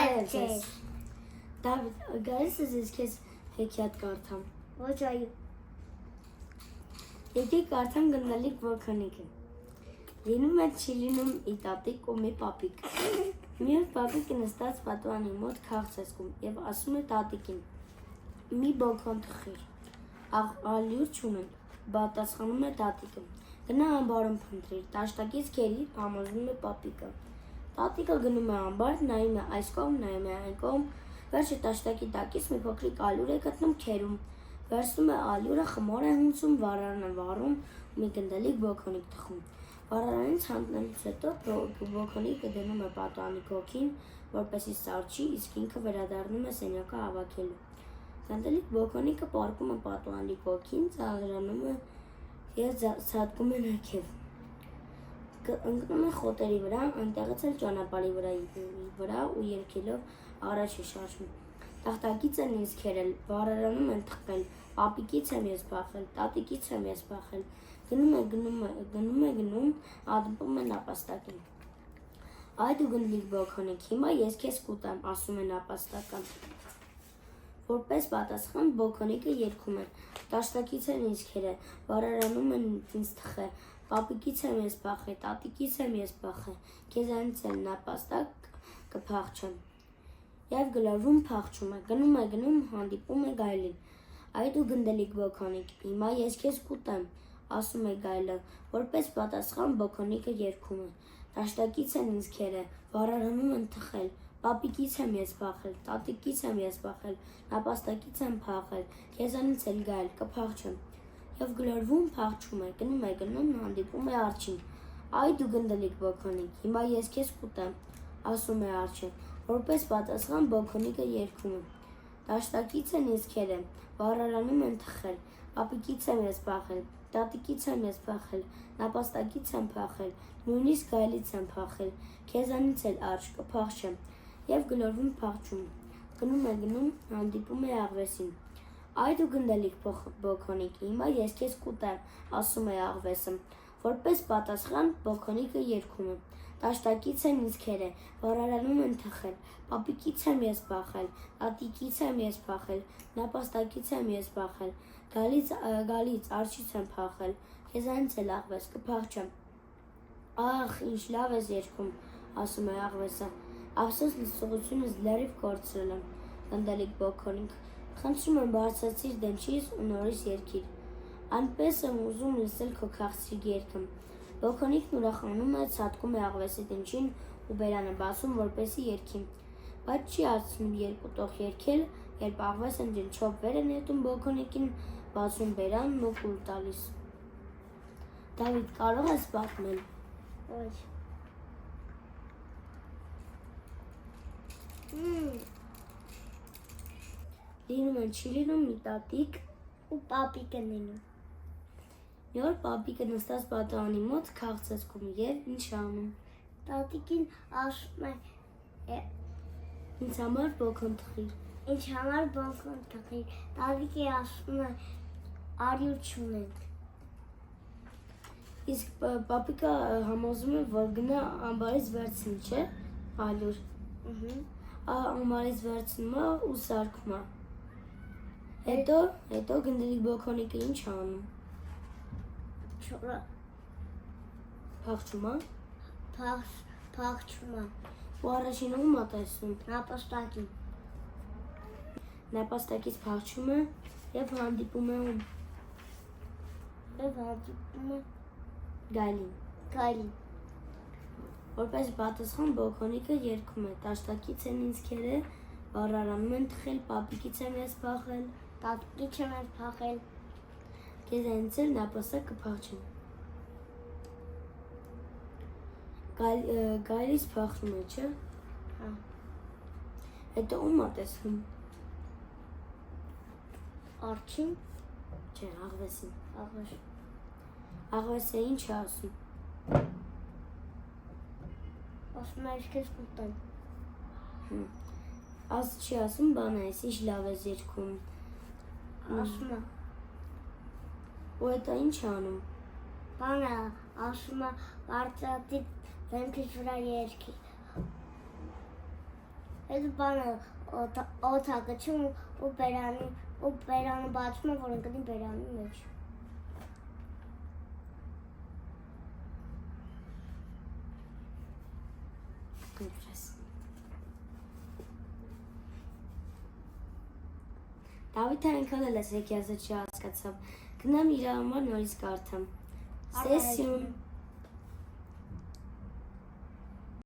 ձեզ։ Դավիթ, գալիս ես ես քեզ հեքիաթ կարդամ։ Ոչ այո։ Եկեք կարդամ գնդալիկ volcanic-ը։ Լինում է չի լինում ի տատիկ ու մի պապիկ։ Մի օր պապիկը նստած պատուհանի մոտ քաղց է զգում եւ ասում է տատիկին. մի բոքոն թխիր։ Ալյուր չունեն, պատասխանում է տատիկը։ Գնա ամբարում փնտրիր, տաշտակից քերի, համոզվում է պապիկը։ Տատիկը գնում է ամբար, նայում է այս կողմ, նայում է այն կողմ, վերջը տաշտակի տակից մի փոքրիկ ալյուր է գտնում քերում։ Վերցնում է ալյուրը, խմոր է հունցում, վառարանը վառում ու մի գնդալիկ բոքոնիկ թխում։ Վառարանից հանձնելուց հետո բոքոնիկը դնում է պատուհանի գոգին, որպեսզի սառչի, իսկ ինքը վերադառնում է սենյակը հավաքելու։ Գնդալիկ բոքոնիկը պառկում է պատուհանի գոգին, ծաղրանում է և ցատկում է ներքև։ Ընկնում է խոտերի վրա, այնտեղից էլ ճանապարհի վրա ու երգելով առաջ է շարժվում։ Տախտակից են ինձ քերել, վառարանում են թխել, պապիկից եմ ես փախել, տատիկից եմ ես փախել։ Գնում, ատում է նապաստակին։ Այ դու գնդալիկ բոքոնիկ, հիմա ես քեզ կուտեմ, ասում է նապաստակը։ Որպես պատասխան բոքոնիկը երգում է. տաշտակից են ինձ քերել, վառարանում են ինձ թխել, պապիկից եմ ես փախել, տատիկից եմ ես փախել, քեզանից էլ նապաստակ կփախչեմ։ Եվ գլորվում փախչում է, գնում, հանդիպում է գայլին։ Այ դու գնդալիկ բոքոնիկ, հիմա ես քեզ կուտեմ, ասում է գայլը, որպես պատասխան բոքոնիկը երգում է. տաշտակից են ինձ քերել, վառարանում են թխել, պապիկից եմ ես փախել, տատիկից եմ ես փախել, նապաստակից եմ փախել, քեզանից էլ գայլ կփախչեմ։ Եվ գլորվում փախչում է, գնում, հանդիպում է արջին։ Այ դու գնդալիկ բոքոնիկ, հիմա ես քեզ կուտեմ, ասում է արջը, որպես պատասխան բոքոնիկը երգում է. տաշտակից են ինձ քերել, վառարանում են թխել, պապիկից եմ ես փախել, տատիկից եմ ես փախել, նապաստակից եմ փախել, նույնիսկ գայլից եմ փախել, քեզանից էլ արջ կփախչեմ։ Եվ գլորվում փախչում, գնում, հանդիպում է աղվեսին։ Այ դու գնդալիկ բոքոնիկ, հիմա ես քեզ կուտեմ, ասում է աղվեսը, որպես պատասխան բոքոնիկը երգում է. տաշտակից են ինձ քերել, վառարանում են թխել, պապիկից եմ ես փախել, տատիկից եմ ես փախել, նապաստակից եմ ես փախել, գալից արջից եմ փախել, քեզանից էլ աղվես կփախչեմ։ Ախ, ինչ լավ ես երգում, ասում է աղվեսը, ափսոս լսողությունս լրիվ կորցրել եմ, գնդալիկ բոքոնիկ, խնդրում եմ բարձրացիր դեմչից ու նորից երգիր, այնպես եմ ուզում լսել քո քաղցրիկ երգը։ Բոքոնիկն ուրախանում է, ցատկում է աղվեսի դնչին ու բերանը բացում, որպեսզի երգի, բայց չի արցնում երկու տող երգել, երբ աղվեսը ջնջով վեր է նետում բոքոնիկին, բացում բերանն ու կուլ տալիս։ Դավիթ, կարող ես պատմել։ Ոչ։ Լինում են չի լինում մի տատիկ ու պապիկ են լինում։ Մի օր պապիկը նստած պատուհանի մոտ քաղց է զգում և ինչ անում։ Տատիկին ասում է. ինձ համար բոքոն թխիր։ Ինչ համար բոքոն թխիր։ Տատիկը ասում է արյուր չունենք։ Իսկ պապիկը համոզում է, որ գնա ամբարից վերցնի, չէ՞, ալյուր։ Ամբարից վերցնում է ու սարքում է։ Հետո գնդալիկ բոքոնիկը ինչ անում։ Փախչում է։ Փախչում է։ Ու առաջինը ում է տեսնում։ Նապաստակին։ Նապաստակից փախչում է և հանդիպում է ում։ Գայլին։ Որպես պատասխան բոքոնիկը երգում է. տաշտակից են ինձ քերել, վառարանում են թխել, պապիկից եմ ես փախել, տատիկից եմ ես փախել, քեզանից էլ նապաստակ կփախչեմ։ Գայլից փախնում է, չէ՞։ Հա։ Հետո ում է տեսնում։ Արջին։ Չէ, աղվեսին։ Աղվես։ Աղվեսը ինչ է ասում։ Ասում է ես քեզ կուտեմ։ Չի ասում, բան այս, ինչ լավ ես երգում։ Ասում է։ Ու հետո ինչ է անում։ Բանը ասում է բարձրացի դեմքից վրա երգի։ Այս բանը օթա գցում ու բերանը բացում է, որ ընկնի բերանի մեջ։ Դավիթը այնքան էլ էս հեքիաթը չհասկացավ։ Գնամ իր համար նորից կարդամ։ Սեսյուն։